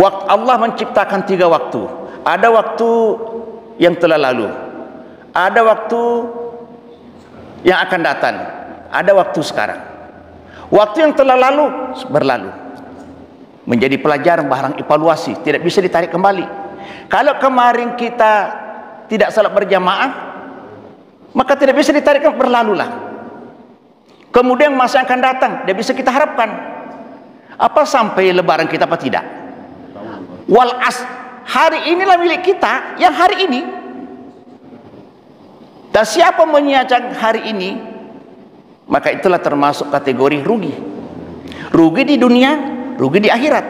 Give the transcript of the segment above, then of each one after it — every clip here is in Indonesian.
Allah menciptakan 3 waktu. Ada waktu yang telah lalu, ada waktu yang akan datang, ada waktu sekarang. Waktu yang telah lalu berlalu, menjadi pelajaran, barang evaluasi, tidak bisa ditarik kembali. Kalau kemarin kita tidak salat berjamaah, maka tidak bisa ditarik, berlalulah. Kemudian masa yang akan datang tidak bisa kita harapkan. Apa sampai lebaran kita apa tidak? Hari inilah milik kita, yang hari ini. Dan siapa menyiapkan hari ini, maka itulah termasuk kategori rugi. Rugi di dunia, rugi di akhirat.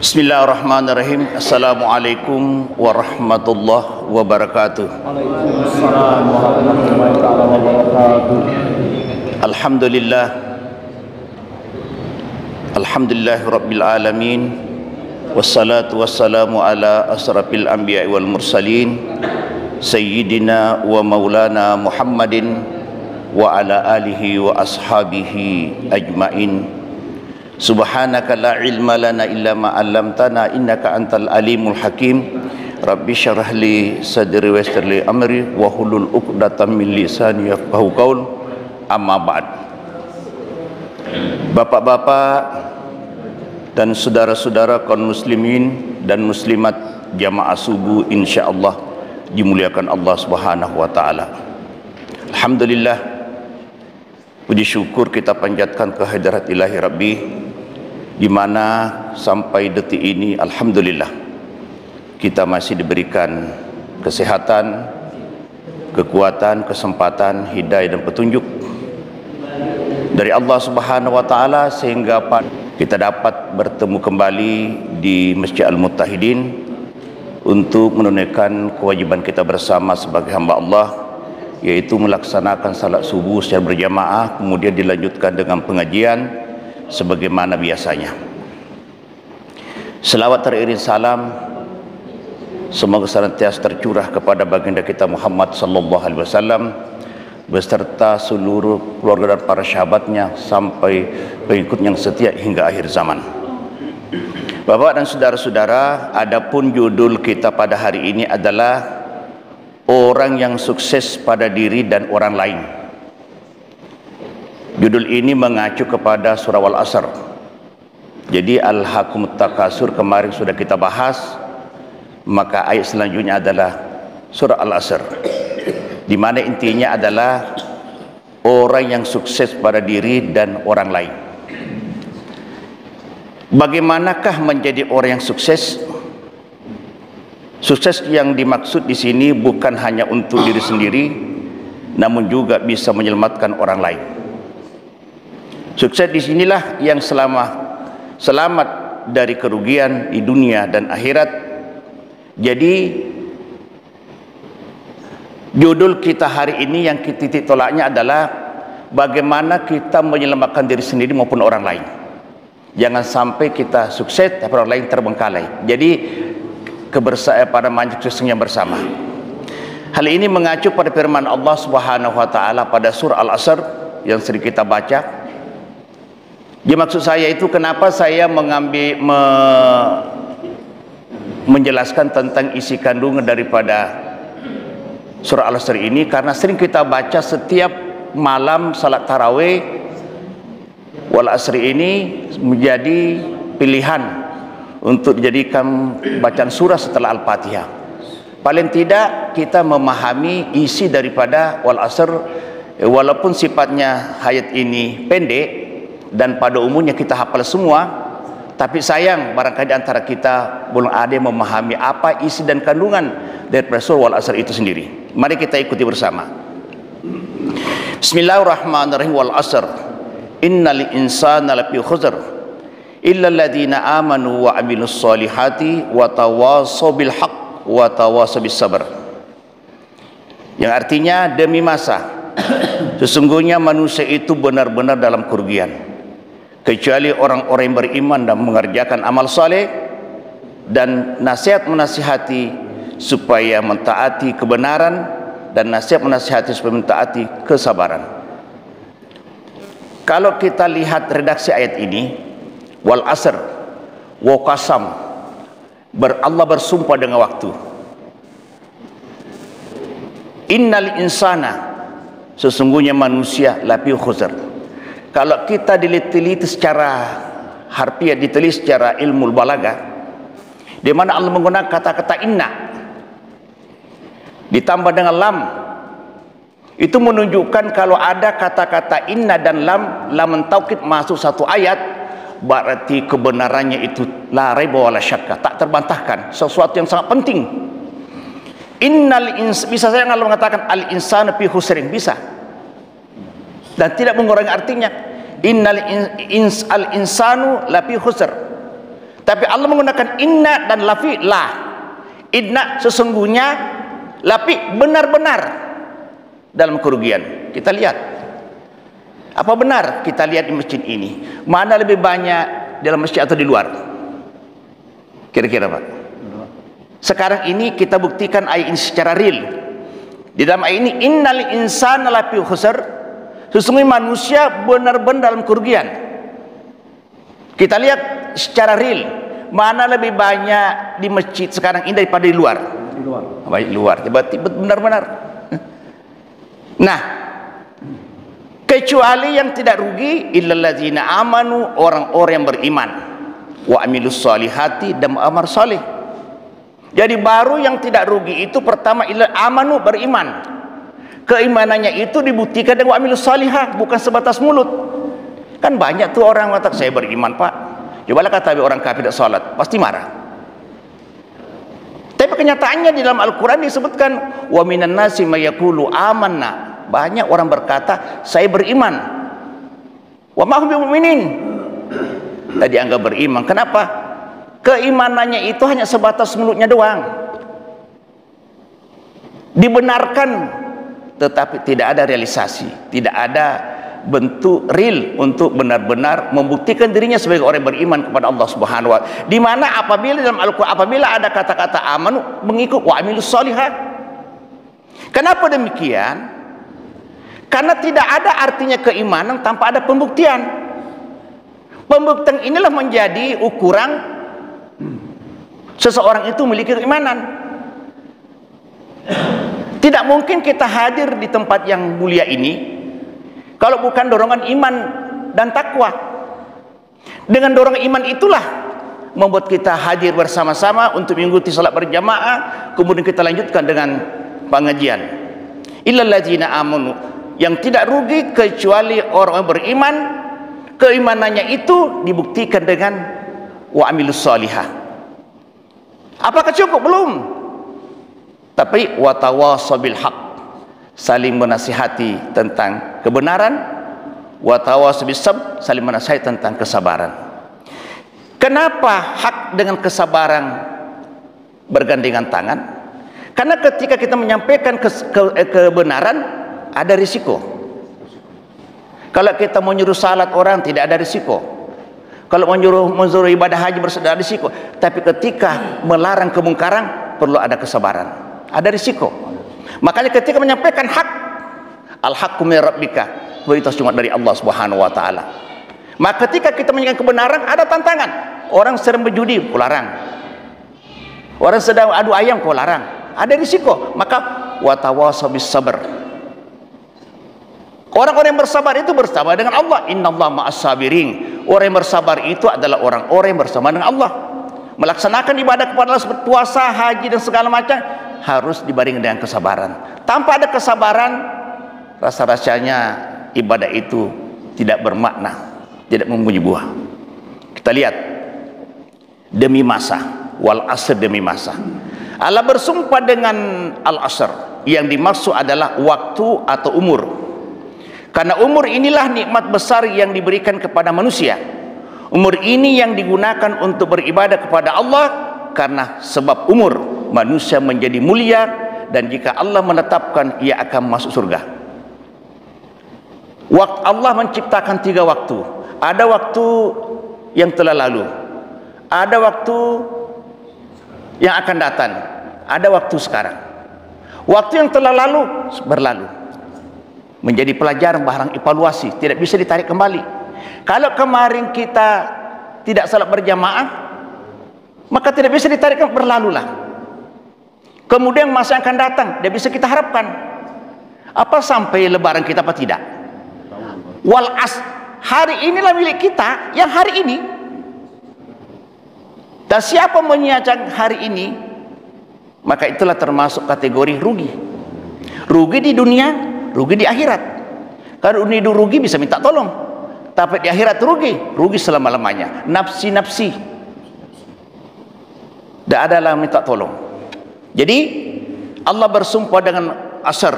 Bismillahirrahmanirrahim. Assalamualaikum warahmatullahi wabarakatuh. Waalaikumsalam warahmatullahi wabarakatuh. Alhamdulillah, alhamdulillah rabbil alamin, wassalatu wassalamu ala asrafil anbiya wal mursalin, sayyidina wa maulana Muhammadin wa ala alihi wa ashabihi ajmain. Subhanaka la ilma lana illa ma 'allamtana innaka antal alimul hakim. Rabbi syrah li sadri wa yassir li amri wa hlul 'uqdatam min lisani yafqahu qaul. Amma ba'd. Bapak-bapak dan saudara-saudara kaum muslimin dan muslimat jamaah subuh insyaallah dimuliakan Allah Subhanahu wa taala. Alhamdulillah, puji syukur kita panjatkan kehadirat ilahi Rabbi, di mana sampai detik ini alhamdulillah kita masih diberikan kesehatan, kekuatan, kesempatan, hidayah dan petunjuk dari Allah Subhanahu wa taala sehingga kita dapat bertemu kembali di Masjid Al-Muttahidin untuk menunaikan kewajiban kita bersama sebagai hamba Allah, yaitu melaksanakan salat subuh secara berjamaah, kemudian dilanjutkan dengan pengajian sebagaimana biasanya. Selawat teriring salam semoga senantiasa tercurah kepada baginda kita Muhammad sallallahu alaihi wasallam beserta seluruh keluarga dan para sahabatnya sampai pengikut yang setia hingga akhir zaman. Bapak dan saudara-saudara, adapun judul kita pada hari ini adalah orang yang sukses pada diri dan orang lain. Judul ini mengacu kepada surah Al-Asr. Jadi Al-Hakumut Takasur kemarin sudah kita bahas, maka ayat selanjutnya adalah surah Al-Asr, di mana intinya adalah orang yang sukses pada diri dan orang lain. Bagaimanakah menjadi orang yang sukses? Sukses yang dimaksud di sini bukan hanya untuk diri sendiri, namun juga bisa menyelamatkan orang lain. Sukses di sinilah yang selamat dari kerugian di dunia dan akhirat. Jadi judul kita hari ini yang titik tolaknya adalah bagaimana kita menyelamatkan diri sendiri maupun orang lain. Jangan sampai kita sukses tapi orang lain terbengkalai. Jadi pada suksesnya bersama. Hal ini mengacu pada firman Allah Subhanahu wa taala pada surah Al-Asr yang sering kita baca. Jadi maksud saya itu kenapa saya menjelaskan tentang isi kandungan daripada surah Al-Asr ini, karena sering kita baca setiap malam salat tarawih. Wal asri ini menjadi pilihan untuk dijadikan bacaan surah setelah Al-Fatihah. Paling tidak kita memahami isi daripada wal asr, walaupun sifatnya ayat ini pendek dan pada umumnya kita hafal semua, tapi sayang barangkali antara kita belum ada yang memahami apa isi dan kandungan daripada surah wal asr itu sendiri. Mari kita ikuti bersama. Bismillahirrahmanirrahim. Wal asr innal insana lafi khusr illa alladziina aamanu wa 'amilus shalihati wa tawashaw bil haqq wa tawashaw bis sabr. Yang artinya demi masa sesungguhnya manusia itu benar-benar dalam kerugian kecuali orang-orang yang beriman dan mengerjakan amal saleh dan nasihat menasihati supaya mentaati kebenaran, dan nasihat menasihati supaya mentaati kesabaran. Kalau kita lihat redaksi ayat ini, wal asr wa qasam, Allah bersumpah dengan waktu. Innal insana, sesungguhnya manusia, lafi khusr. Kalau kita diteliti secara harfiah, diteliti secara ilmu balaghah, di mana Allah menggunakan kata-kata inna ditambah dengan lam, itu menunjukkan kalau ada kata-kata inna dan lam taukid masuk satu ayat, berarti kebenarannya itu la raiba wala syakka, tak terbantahkan, sesuatu yang sangat penting. Bisa saya kalau mengatakan al insanu fi khusrin, bisa, dan tidak mengurangi artinya. Al insanu la fi khusr, tapi Allah menggunakan inna dan lafi la. Inna sesungguhnya, lafi benar-benar dalam kerugian. Kita lihat apa benar, kita lihat di masjid ini, mana lebih banyak dalam masjid atau di luar? Kira-kira Pak, sekarang ini kita buktikan ayat ini secara real. Di dalam ayat ini, innal insana lafi khusr, sesungguhnya manusia benar-benar dalam kerugian. Kita lihat secara real, mana lebih banyak di masjid sekarang ini daripada di luar? Di luar. Baik, luar. Tiba-tiba benar-benar. Nah, kecuali yang tidak rugi illalladzina amanu, orang-orang yang beriman, wa amilus solihati, dan amal soleh. Jadi baru yang tidak rugi itu pertama illal amanu, beriman. Keimanannya itu dibuktikan dengan amilus solihah, bukan sebatas mulut. Kan banyak tuh orang mengatakan saya beriman Pak, cobalah kata orang kafir tidak sholat, pasti marah. Tapi kenyataannya di dalam Al-Quran disebutkan wa minan nasi may yaqulu amanna, banyak orang berkata saya beriman, wa ma hum bimumin, tadi anggap beriman. Kenapa? Keimanannya itu hanya sebatas mulutnya doang, dibenarkan, tetapi tidak ada realisasi, tidak ada bentuk real untuk benar-benar membuktikan dirinya sebagai orang yang beriman kepada Allah Subhanahu wa Ta'ala. Di mana apabila dalam Al-Quran, apabila ada kata-kata amanu, mengikut wa amilus solihah. Kenapa demikian? Karena tidak ada artinya keimanan tanpa ada pembuktian. Pembuktian inilah menjadi ukuran seseorang itu memiliki keimanan. Tidak mungkin kita hadir di tempat yang mulia ini kalau bukan dorongan iman dan takwa. Dengan dorongan iman itulah membuat kita hadir bersama-sama untuk mengikuti salat berjamaah, kemudian kita lanjutkan dengan pengajian. Illalladzina amanu, yang tidak rugi kecuali orang beriman, keimanannya itu dibuktikan dengan wa amilus solihah. Apakah cukup? Belum. Tapi watawasaw bil haq, saling menasihati tentang kebenaran, watawasaw bis sabr, saling menasihati tentang kesabaran. Kenapa hak dengan kesabaran bergandengan tangan? Karena ketika kita menyampaikan kebenaran ada risiko. Kalau kita menyuruh salat orang tidak ada risiko. Kalau menyuruh ibadah haji ada risiko. Tapi ketika melarang kemungkaran perlu ada kesabaran. Ada risiko. Makanya ketika menyampaikan hak, al-haqqu min rabbika, berita cuma dari Allah Subhanahu wa Ta'ala. Maka ketika kita menyampaikan kebenaran ada tantangan. Orang sedang berjudi, kau larang. Orang sedang adu ayam, kau larang. Ada risiko. Maka watawasaw bis sabr. Orang-orang yang bersabar itu bersama dengan Allah. Innallaha ma'as sabirin. Orang yang bersabar itu adalah orang-orang yang bersama dengan Allah. Melaksanakan ibadah kepada Allah seperti puasa, haji dan segala macam harus dibarengi dengan kesabaran. Tanpa ada kesabaran, rasa-rasanya ibadah itu tidak bermakna, tidak mempunyai buah. Kita lihat, demi masa, wal asr, demi masa. Allah bersumpah dengan al asr, yang dimaksud adalah waktu atau umur. Karena umur inilah nikmat besar yang diberikan kepada manusia. Umur ini yang digunakan untuk beribadah kepada Allah, karena sebab umur manusia menjadi mulia, dan jika Allah menetapkan ia akan masuk surga. Waktu Allah menciptakan 3 waktu. Ada waktu yang telah lalu, ada waktu yang akan datang, ada waktu sekarang. Waktu yang telah lalu berlalu, menjadi pelajaran, barang evaluasi, tidak bisa ditarik kembali. Kalau kemarin kita tidak salat berjamaah, maka tidak bisa ditarik, berlalulah. Kemudian masa akan datang, tidak bisa kita harapkan. Apa sampai lebaran kita apa tidak? Hari inilah milik kita, yang hari ini. Dan siapa menyiapkan hari ini, maka itulah termasuk kategori rugi. Rugi di dunia, rugi di akhirat. Kalau ini rugi bisa minta tolong, tapi di akhirat rugi selama-lamanya. Nafsi tidak ada minta tolong. Jadi Allah bersumpah dengan asar,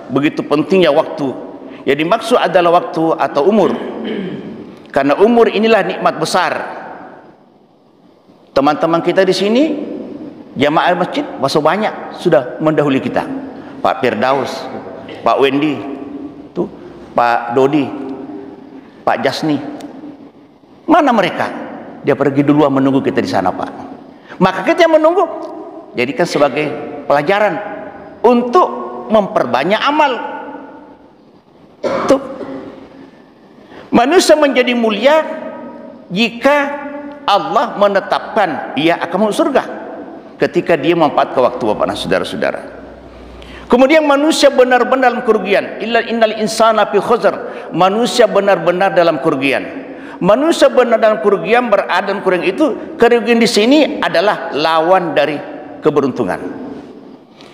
begitu pentingnya waktu. Yang dimaksud adalah waktu atau umur, karena umur inilah nikmat besar. Teman-teman kita di sini jamaah masjid masih banyak sudah mendahului kita. Pak Firdaus, Pak Wendy, tuh, Pak Dodi, Pak Jasni. Mana mereka? Dia pergi duluan menunggu kita di sana, Pak. Maka kita yang menunggu jadikan sebagai pelajaran untuk memperbanyak amal. Tuh. Manusia menjadi mulia jika Allah menetapkan ia akan masuk surga ketika dia memanfaatkan waktu, Bapak dan saudara-saudara. Kemudian manusia benar-benar dalam kerugian. Innal insana fi khusr. Manusia benar-benar dalam kerugian. Manusia benar dalam kerugian, berada dalam kerugian itu. Kerugian di sini adalah lawan dari keberuntungan.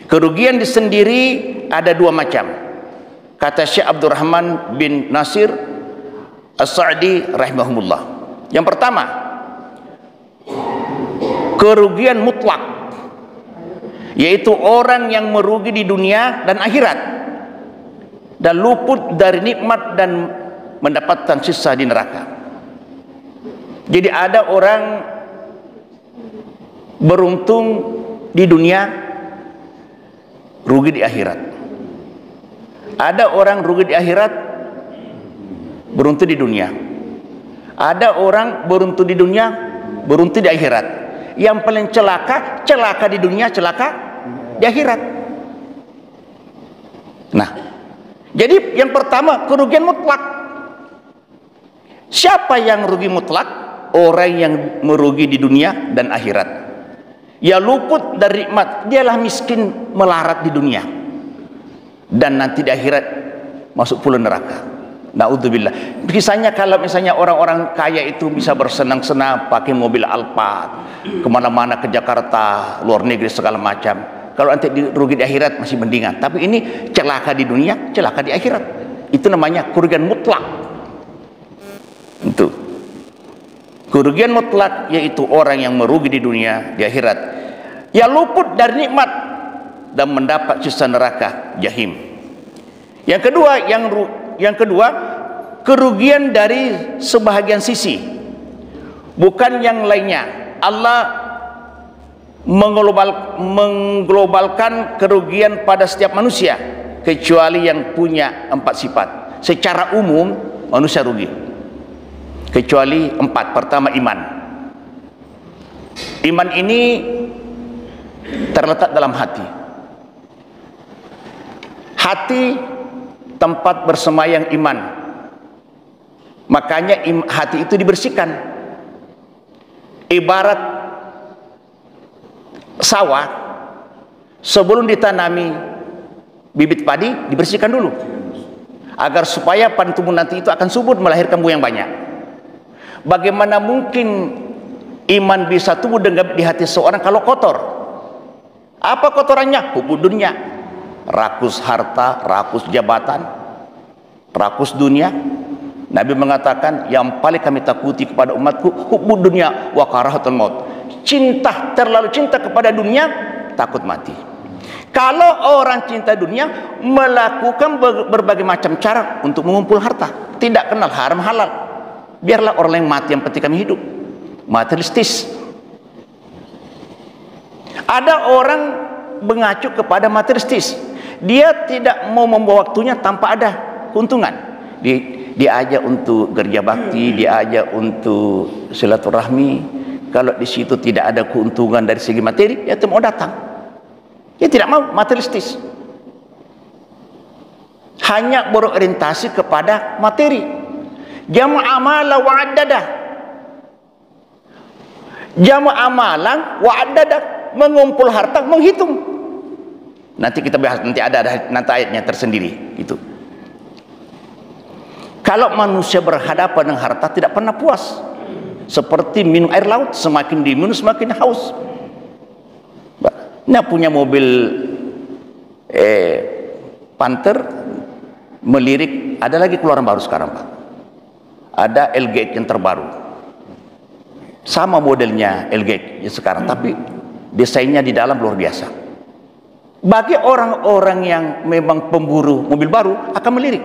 Kerugian di sendiri ada dua macam. Kata Syekh Abdurrahman bin Nasir As-Sa'di rahimahumullah. Yang pertama, kerugian mutlak, yaitu orang yang merugi di dunia dan akhirat dan luput dari nikmat dan mendapatkan sisa di neraka. Jadi ada orang beruntung di dunia, rugi di akhirat. Ada orang rugi di akhirat, beruntung di dunia. Ada orang beruntung di dunia, beruntung di akhirat. Yang paling celaka di dunia, celaka di akhirat. Nah, jadi yang pertama kerugian mutlak. Siapa yang rugi mutlak? Orang yang merugi di dunia dan akhirat. Ya luput dari nikmat, dialah miskin melarat di dunia dan nanti di akhirat masuk pula neraka. Naudzubillah. Kisahnya kalau misalnya orang-orang kaya itu bisa bersenang-senang pakai mobil Alphard kemana-mana, ke Jakarta, luar negeri segala macam. Kalau nanti rugi di akhirat masih mendingan. Tapi ini celaka di dunia, celaka di akhirat. Itu namanya kerugian mutlak. Itu kerugian mutlak, yaitu orang yang merugi di dunia, di akhirat, ya luput dari nikmat dan mendapat siksa neraka jahim. Yang kedua, kerugian dari sebahagian sisi, bukan yang lainnya. Allah mengglobalkan kerugian pada setiap manusia kecuali yang punya 4 sifat. Secara umum manusia rugi kecuali 4. Pertama, iman. Iman ini terletak dalam hati. Hati tempat bersemayam iman. Makanya hati itu dibersihkan. Ibarat sawah, sebelum ditanami bibit padi dibersihkan dulu, agar supaya pada tumbuh nanti itu akan subur melahirkan buah yang banyak. Bagaimana mungkin iman bisa tumbuh di hati seorang kalau kotor? Apa kotorannya? Hubbu dunia, rakus harta, rakus jabatan, rakus dunia. Nabi mengatakan yang paling kami takuti kepada umatku hubbu dunia wa karahatul maut. Terlalu cinta kepada dunia, takut mati. Kalau orang cinta dunia, melakukan berbagai macam cara untuk mengumpul harta, tidak kenal haram halal. Biarlah orang yang mati, yang penting kami hidup. Materialistis. Ada orang mengacu kepada materialistis. Dia tidak mau membawa waktunya tanpa ada keuntungan. Dia ajak untuk kerja bakti, dia ajak untuk silaturahmi. Kalau di situ tidak ada keuntungan dari segi materi, ya tidak mau datang. Dia tidak mau materialistis, hanya berorientasi kepada materi. Jama' amala wa addada, jama' amalan wa addada, mengumpul harta, menghitung. Nanti kita bahas, nanti ada nanti ayatnya tersendiri itu. Kalau manusia berhadapan dengan harta tidak pernah puas, seperti minum air laut, semakin diminum semakin haus. Nah, punya mobil Panther melirik, ada lagi keluaran baru sekarang, Pak. Ada LGX yang terbaru, sama modelnya LGX yang sekarang, tapi desainnya di dalam luar biasa. Bagi orang-orang yang memang pemburu mobil baru akan melirik.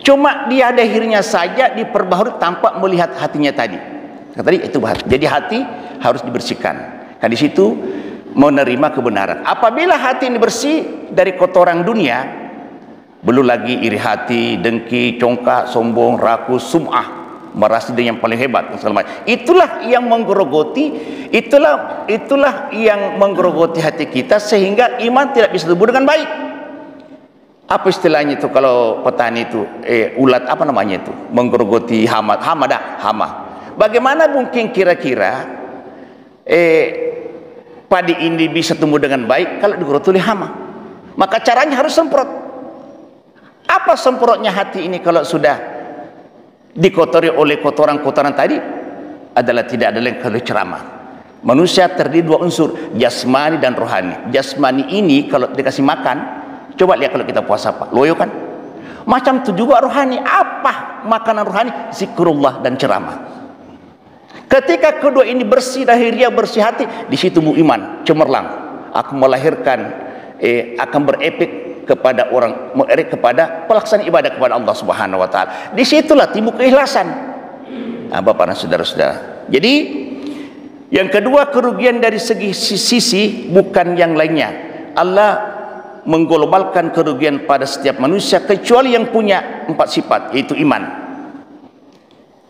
Cuma dia ada akhirnya saja diperbaharui tanpa melihat hatinya tadi. Tadi itu bahas. Jadi hati harus dibersihkan. Nah, di situ menerima kebenaran. Apabila hati ini bersih dari kotoran dunia, belum lagi iri hati, dengki, congkak, sombong, rakus, sum'ah, merasa dia yang paling hebat, itulah yang menggerogoti, itulah yang menggerogoti hati kita sehingga iman tidak bisa tumbuh dengan baik. Apa istilahnya itu kalau petani itu ulat, apa namanya itu, menggerogoti hama. Bagaimana mungkin kira-kira padi ini bisa tumbuh dengan baik kalau digerogoti oleh hama? Maka caranya harus semprot. Apa semprotnya hati ini kalau sudah dikotori oleh kotoran-kotoran tadi? Adalah tidak ada lain kalau ceramah. Manusia terdiri dua unsur, jasmani dan rohani. Jasmani ini kalau dikasih makan, coba lihat kalau kita puasa, Pak, loyo kan? Macam itu juga rohani. Apa makanan rohani? Zikrullah dan ceramah. Ketika kedua ini bersih lahiriah, bersih hati, di situ iman cemerlang, akan melahirkan akan berefek kepada orang, kepada pelaksanaan ibadah kepada Allah Subhanahu wa taala. Disitulah timbul keikhlasan. Nah, Bapak dan saudara-saudara. Jadi yang kedua, kerugian dari segi sisi bukan yang lainnya. Allah mengglobalkan kerugian pada setiap manusia kecuali yang punya 4 sifat, yaitu iman.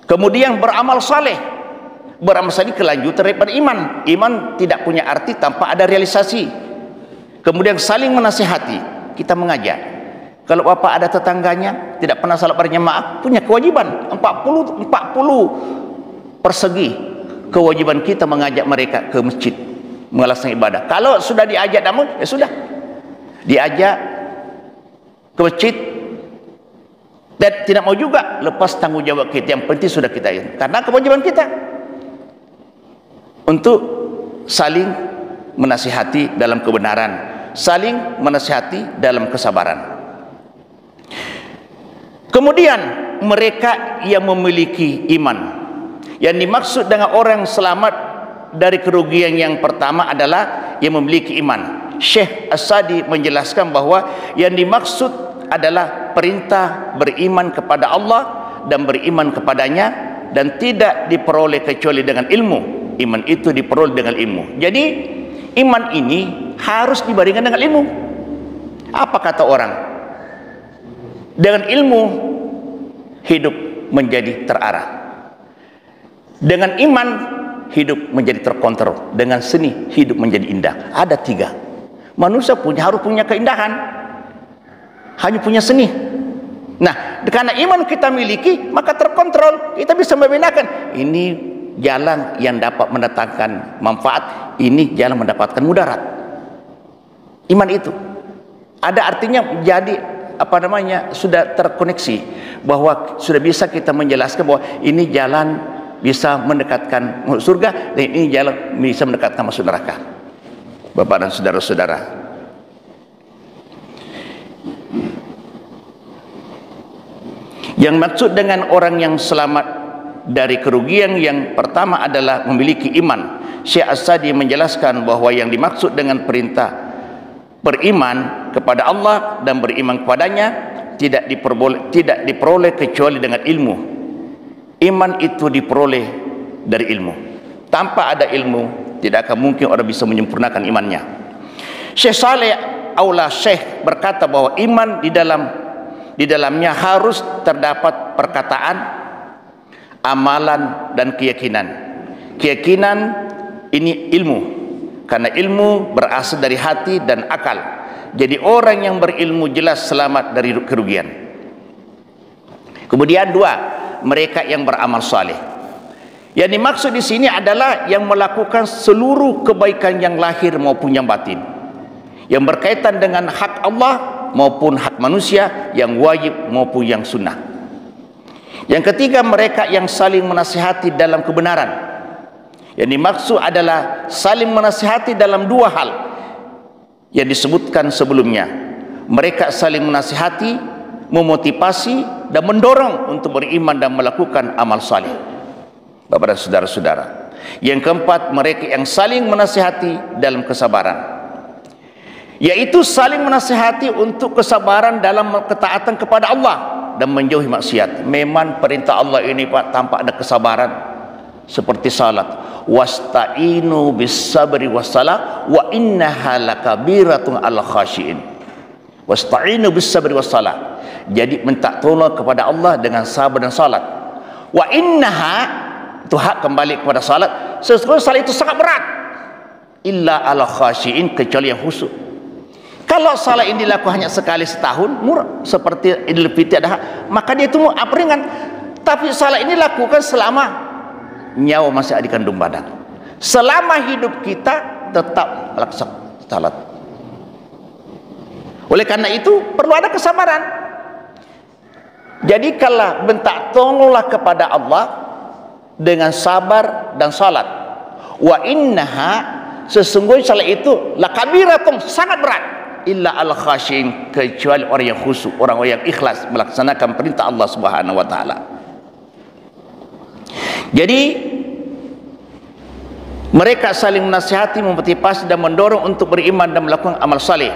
Kemudian beramal saleh. Beramal saleh kelanjutan daripada iman. Iman tidak punya arti tanpa ada realisasi. Kemudian saling menasihati. Kita mengajak. Kalau bapak ada tetangganya tidak pernah salat berjamaah, punya kewajiban 40 persegi kewajiban kita mengajak mereka ke masjid melaksanakan ibadah. Kalau sudah diajak namun ya sudah, diajak ke masjid dan tidak mau juga, lepas tanggung jawab kita. Yang penting sudah kita ini, karena kewajiban kita untuk saling menasihati dalam kebenaran, saling menasihati dalam kesabaran. Kemudian mereka yang memiliki iman, yang dimaksud dengan orang selamat dari kerugian yang pertama adalah yang memiliki iman. Syekh As-Sadi menjelaskan bahwa yang dimaksud adalah perintah beriman kepada Allah dan beriman kepadanya, dan tidak diperoleh kecuali dengan ilmu. Iman itu diperoleh dengan ilmu. Jadi iman ini harus dibandingkan dengan ilmu. Apa kata orang? Dengan ilmu hidup menjadi terarah, dengan iman hidup menjadi terkontrol, dengan seni hidup menjadi indah. Ada 3. Manusia harus punya keindahan, hanya punya seni. Nah, karena iman kita miliki, maka terkontrol. Kita bisa membedakan ini jalan yang dapat mendatangkan manfaat, ini jalan mendapatkan mudarat. Iman itu ada artinya, jadi apa namanya, sudah terkoneksi, bahwa sudah bisa kita menjelaskan bahwa ini jalan bisa mendekatkan masuk surga dan ini jalan bisa mendekatkan masuk neraka. Bapak dan saudara-saudara, yang maksud dengan orang yang selamat dari kerugian yang pertama adalah memiliki iman. Syekh As-Sadi menjelaskan bahwa yang dimaksud dengan perintah beriman kepada Allah dan beriman kepadanya tidak diperoleh kecuali dengan ilmu. Iman itu diperoleh dari ilmu. Tanpa ada ilmu tidak akan mungkin orang bisa menyempurnakan imannya. Syekh Saleh Aula Syekh berkata bahwa iman di dalamnya harus terdapat perkataan, amalan dan keyakinan. Keyakinan ini ilmu, Karena ilmu berasal dari hati dan akal. Jadi orang yang berilmu jelas selamat dari kerugian. Kemudian dua, mereka yang beramal saleh. Yang dimaksud di sini adalah yang melakukan seluruh kebaikan yang lahir maupun yang batin, yang berkaitan dengan hak Allah maupun hak manusia, yang wajib maupun yang sunnah. Yang ketiga, mereka yang saling menasihati dalam kebenaran. Yang dimaksud adalah saling menasihati dalam dua hal yang disebutkan sebelumnya. Mereka saling menasihati, memotivasi dan mendorong untuk beriman dan melakukan amal saleh. Bapak dan saudara-saudara. Yang keempat, mereka yang saling menasihati dalam kesabaran, yaitu saling menasihati untuk kesabaran dalam ketaatan kepada Allah dan menjauhi maksiat. Memang perintah Allah ini Pak, tampak ada kesabaran, seperti salat, wasta'inu bis sabri wassalah wa innaha lakabiratun al khashiin. Wasta'inu bis sabri wassalah, jadi minta tolong kepada Allah dengan sabar dan salat. Wa innaha, itu hak kembali kepada salat. Sesungguhnya salat itu sangat berat. Illa al khashiin, kecuali yang khusyuk. Kalau salat ini dilakukan hanya sekali setahun, murah, seperti Idul Fitri ada, maka dia itu ringan. Tapi salat ini lakukan selama nyawa masih ada di kandung badan. Selama hidup kita tetap melaksanakan salat. Oleh karena itu perlu ada kesabaran. Jadi kalau bentak tolonglah kepada Allah dengan sabar dan salat. Wa innaha, sesungguhnya salat itu lakabiratun, sangat berat. Illa al khasyin, kecuali orang yang khusyuk, orang yang ikhlas melaksanakan perintah Allah Subhanahu wa taala. Jadi mereka saling menasihati, memotivasi dan mendorong untuk beriman dan melakukan amal saleh.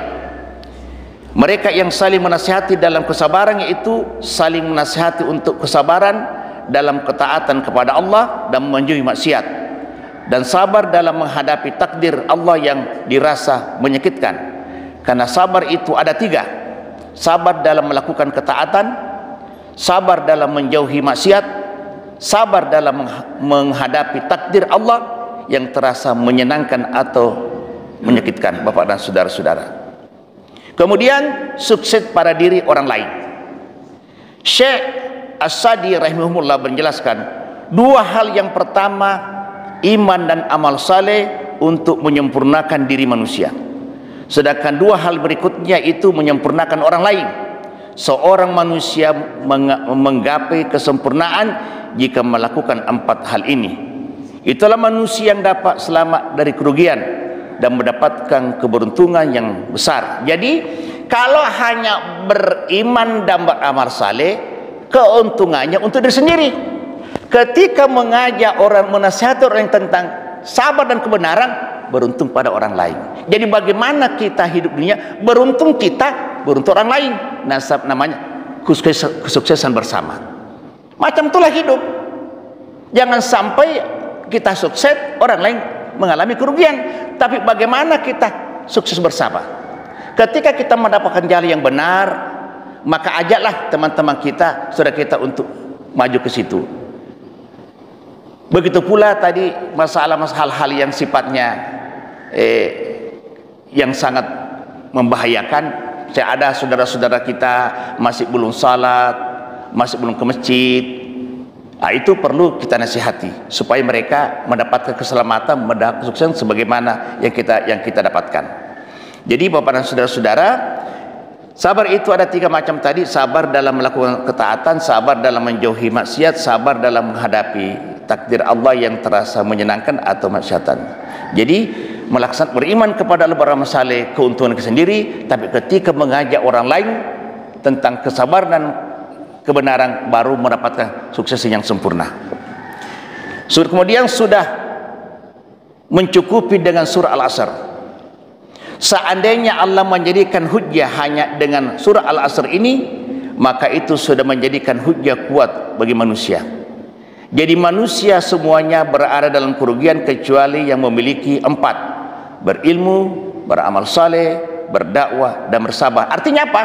Mereka yang saling menasihati dalam kesabaran, yaitu saling menasihati untuk kesabaran dalam ketaatan kepada Allah dan menjauhi maksiat, dan sabar dalam menghadapi takdir Allah yang dirasa menyakitkan. Karena sabar itu ada tiga: sabar dalam melakukan ketaatan, sabar dalam menjauhi maksiat, sabar dalam menghadapi takdir Allah yang terasa menyenangkan atau menyakitkan. Bapak dan saudara-saudara, kemudian sukses pada diri orang lain. Syekh As-Sadi rahimahullah menjelaskan dua hal. Yang pertama, iman dan amal saleh untuk menyempurnakan diri manusia. Sedangkan dua hal berikutnya itu menyempurnakan orang lain. Seorang manusia menggapai kesempurnaan jika melakukan empat hal ini. Itulah manusia yang dapat selamat dari kerugian dan mendapatkan keberuntungan yang besar. Jadi kalau hanya beriman dan beramal saleh, keuntungannya untuk diri sendiri. Ketika mengajak orang, menasihati orang tentang sabar dan kebenaran, beruntung pada orang lain. Jadi bagaimana kita hidup dunia, beruntung kita, beruntung orang lain. Nasab namanya kesuksesan bersama. Macam itulah hidup. Jangan sampai kita sukses, orang lain mengalami kerugian. Tapi bagaimana kita sukses bersama? Ketika kita mendapatkan jalan yang benar, maka ajaklah teman-teman kita, saudara kita untuk maju ke situ. Begitu pula tadi masalah hal-hal yang sifatnya yang sangat membahayakan. Saya ada saudara-saudara kita masih belum salat, masih belum ke masjid. Nah, itu perlu kita nasihati supaya mereka mendapatkan keselamatan, mendapatkan kesuksesan sebagaimana yang kita dapatkan. Jadi Bapak dan saudara-saudara, sabar itu ada tiga macam tadi: sabar dalam melakukan ketaatan, sabar dalam menjauhi maksiat, sabar dalam menghadapi takdir Allah yang terasa menyenangkan atau maksiatan. Jadi melaksanakan beriman kepada Allah beramal saleh, keuntungan sendiri, tapi ketika mengajak orang lain tentang kesabaran dan kebenaran, baru mendapatkan sukses yang sempurna. Kemudian sudah mencukupi dengan surah Al-Asr. Seandainya Allah menjadikan hujjah hanya dengan surah Al-Asr ini, maka itu sudah menjadikan hujjah kuat bagi manusia. Jadi manusia semuanya berada dalam kerugian kecuali yang memiliki empat: berilmu, beramal saleh, berdakwah, dan bersabar. Artinya apa?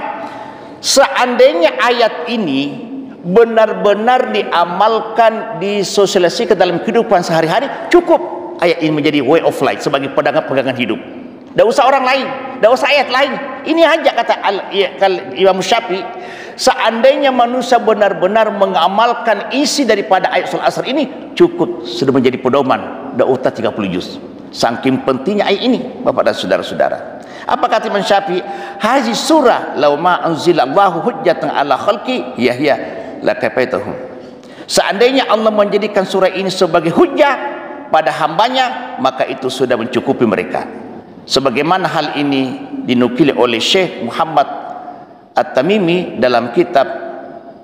Seandainya ayat ini benar-benar diamalkan, disosialisasikan dalam kehidupan sehari-hari, cukup ayat ini menjadi way of life, sebagai pegangan hidup. Tidak usah orang lain, tidak usah ayat lain. Ini aja kata Imam Syafi'i, seandainya manusia benar-benar mengamalkan isi daripada ayat surah Asr ini, cukup sudah menjadi pedoman. Tidak usah 30 juz. Saking pentingnya ayat ini, Bapak dan saudara-saudara. Apa kata Imam Syafi'i? Hazi surah law ma anzilallahu hujjatan ala khalqi yahya lakafaituhum. Seandainya Allah menjadikan surah ini sebagai hujjah pada hambanya, maka itu sudah mencukupi mereka. Sebagaimana hal ini dinukili oleh Syekh Muhammad At-Tamimi dalam kitab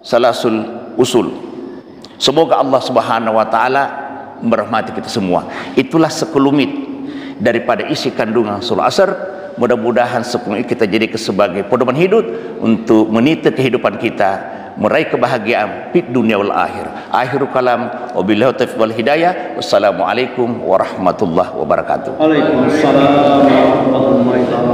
Salasul Usul. Semoga Allah Subhanahu wa taala merahmati kita semua. Itulah sekelumit daripada isi kandungan surah Asr. Mudah-mudahan sepenuhnya kita jadi sebagai pedoman hidup untuk meniti kehidupan kita, meraih kebahagiaan di dunia wal akhir. Akhirul kalam, wabillahi taufiq wal hidayah. Wassalamualaikum warahmatullahi wabarakatuh. Waalaikumsalam warahmatullahi wabarakatuh.